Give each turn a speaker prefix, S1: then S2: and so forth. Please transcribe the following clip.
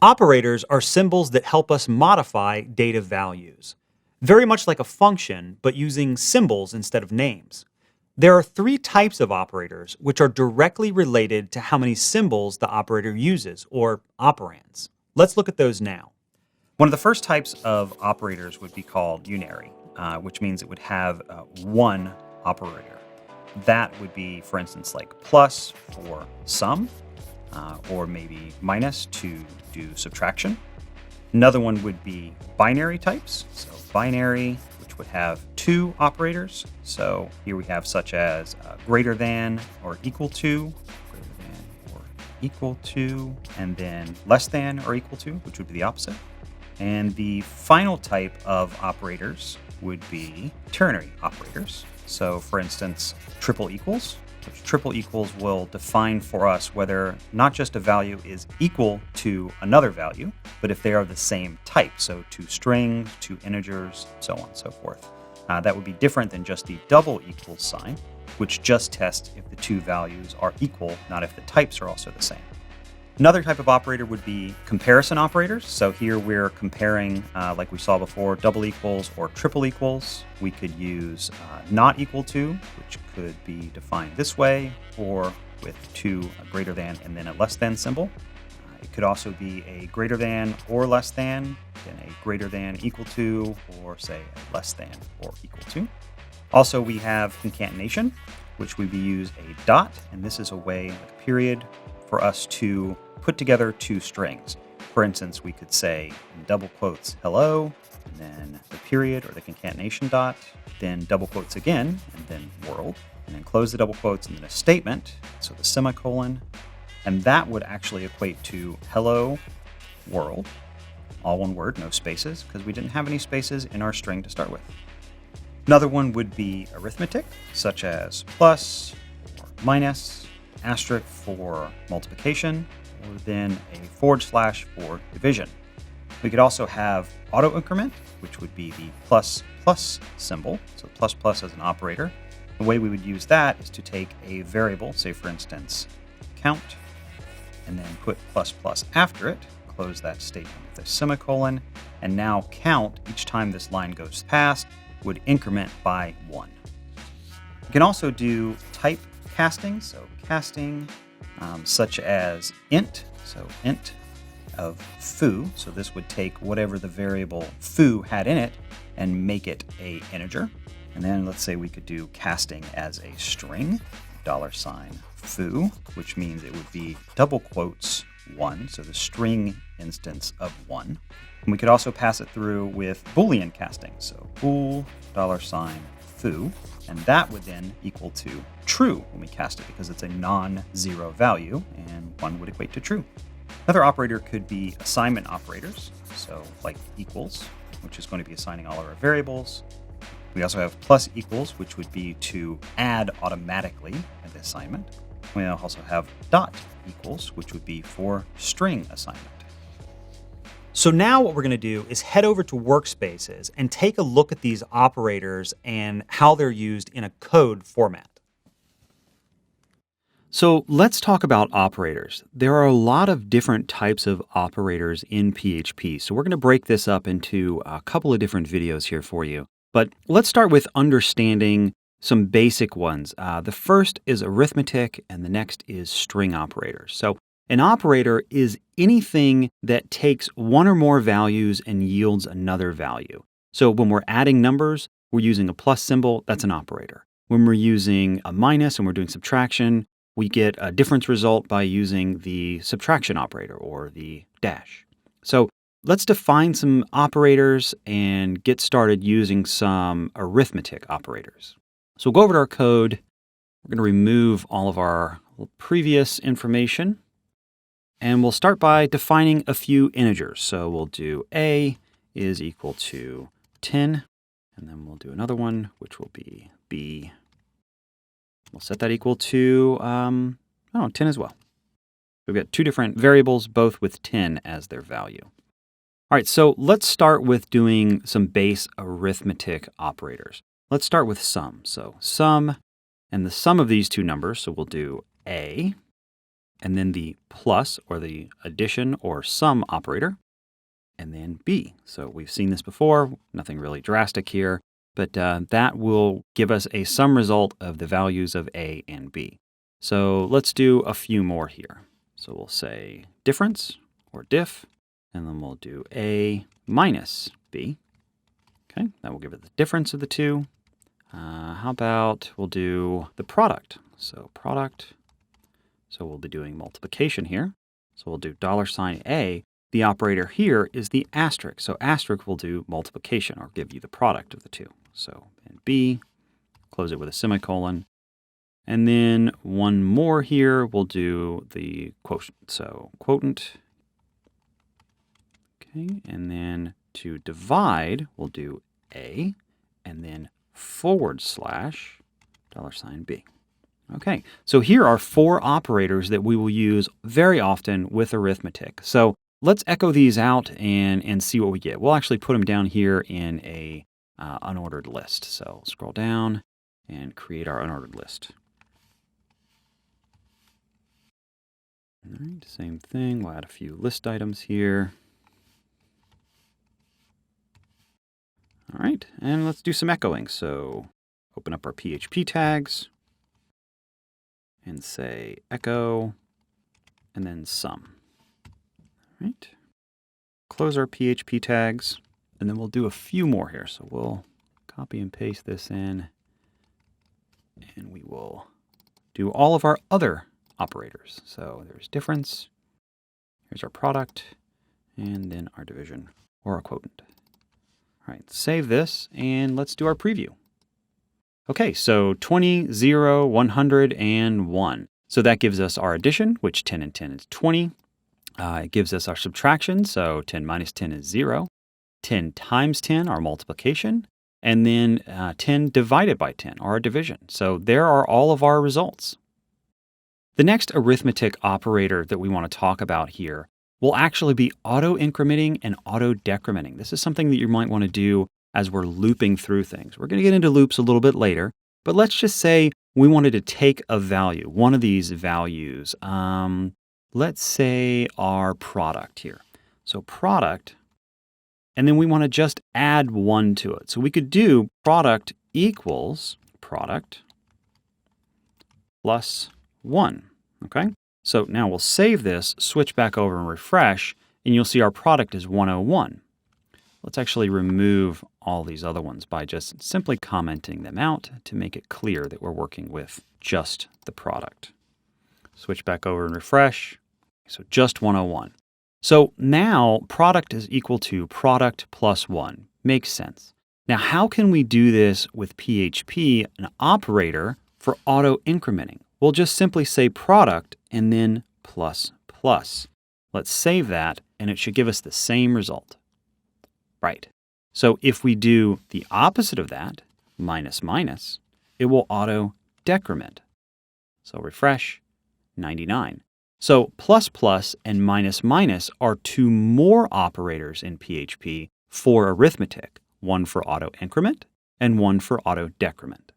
S1: Operators are symbols that help us modify data values, very much like a function, but using symbols instead of names. There are three types of operators which are directly related to how many symbols the operator uses, or operands. Let's look at those now. One of the first types of operators would be called unary, which means it would have one operator. That would be, for instance, like plus for sum, or maybe minus to do subtraction. Another one would be binary types. So binary, which would have two operators. So here we have such as greater than or equal to, and then less than or equal to, which would be the opposite. And the final type of operators would be ternary operators. So for instance, triple equals, which triple equals will define for us whether not just a value is equal to another value, but if they are the same type. So two strings, two integers, so on and so forth. That would be different than just the double equals sign, which just tests if the two values are equal, not if the types are also the same. Another type of operator would be comparison operators. So here we're comparing, like we saw before, double equals or triple equals. We could use not equal to, which could be defined this way, or with two greater than and then a less than symbol. It could also be a greater than or less than, then a greater than equal to, or say a less than or equal to. Also, we have concatenation, which we use a dot, and this is a way, like a period, for us to put together two strings. For instance, we could say in double quotes, hello, and then the period or the concatenation dot, then double quotes again, and then world, and then close the double quotes, and then a statement, so the semicolon, and that would actually equate to hello world, all one word, no spaces, because we didn't have any spaces in our string to start with. Another one would be arithmetic, such as plus or minus, asterisk for multiplication, or then a / for division. We could also have auto increment, which would be the plus plus symbol, so plus plus as an operator. The way we would use that is to take a variable, say for instance, count, and then put plus plus after it, close that statement with a semicolon, and now count each time this line goes past would increment by 1. You can also do type casting, so casting such as int, so int of foo, so this would take whatever the variable foo had in it and make it a integer. And then let's say we could do casting as a string, $foo, which means it would be double quotes 1, so the string instance of 1. And we could also pass it through with Boolean casting, so bool $foo, and that would then equal to true when we cast it because it's a non-zero value, and 1 would equate to true. Another operator could be assignment operators, so like equals, which is going to be assigning all of our variables. We also have plus equals, which would be to add automatically at the assignment. We also have dot equals, which would be for string assignment. So now what we're going to do is head over to Workspaces and take a look at these operators and how they're used in a code format. So let's talk about operators. There are a lot of different types of operators in PHP. So we're going to break this up into a couple of different videos here for you. But let's start with understanding some basic ones. The first is arithmetic, and the next is string operators. So an operator is anything that takes one or more values and yields another value. So when we're adding numbers, we're using a plus symbol, that's an operator. When we're using a minus and we're doing subtraction, we get a difference result by using the subtraction operator or the dash. So let's define some operators and get started using some arithmetic operators. So we'll go over to our code. We're going to remove all of our previous information. And we'll start by defining a few integers. So we'll do a is equal to 10. And then we'll do another one, which will be b. We'll set that equal to 10 as well. We've got two different variables, both with 10 as their value. All right, so let's start with doing some base arithmetic operators. Let's start with sum. So sum and the sum of these two numbers. So we'll do A, and then the plus or the addition or sum operator, and then B. So we've seen this before, nothing really drastic here, but that will give us a sum result of the values of A and B. So let's do a few more here. So we'll say difference or diff, and then we'll do A minus B. Okay, that will give it the difference of the two. How about we'll do the product. So product, so we'll be doing multiplication here. So we'll do $A. The operator here is the asterisk. So asterisk will do multiplication or give you the product of the two. So and B, close it with a semicolon. And then one more here, we'll do the quotient. So quotient. Okay, and then to divide, we'll do A, and then $B. Okay, so here are 4 operators that we will use very often with arithmetic. So let's echo these out and see what we get. We'll actually put them down here in a unordered list. So scroll down and create our unordered list. All right, same thing. We'll add a few list items here. All right, and let's do some echoing. So open up our PHP tags and say echo and then sum. All right, close our PHP tags, and then we'll do a few more here. So we'll copy and paste this in, and we will do all of our other operators. So there's difference, here's our product, and then our division or our quotient. All right, save this, and let's do our preview. Okay, so 20, 0, 100, and 1. So that gives us our addition, which 10 and 10 is 20. It gives us our subtraction, so 10 minus 10 is 0. 10 times 10, our multiplication. And then 10 divided by 10, or our division. So there are all of our results. The next arithmetic operator that we want to talk about here will actually be auto-incrementing and auto-decrementing. This is something that you might want to do as we're looping through things. We're going to get into loops a little bit later, but let's just say we wanted to take a value, one of these values. Let's say our product here. So product, and then we want to just add 1 to it. So we could do product equals product plus 1, okay? So now we'll save this, switch back over and refresh, and you'll see our product is 101. Let's actually remove all these other ones by just simply commenting them out to make it clear that we're working with just the product. Switch back over and refresh. So just 101. So now product is equal to product plus 1. Makes sense. Now how can we do this with PHP, an operator for auto-incrementing? We'll just simply say product and then plus plus. Let's save that, and it should give us the same result. Right. So if we do the opposite of that, minus minus, it will auto-decrement. So refresh, 99. So plus plus and minus minus are 2 more operators in PHP for arithmetic, one for auto-increment and one for auto-decrement.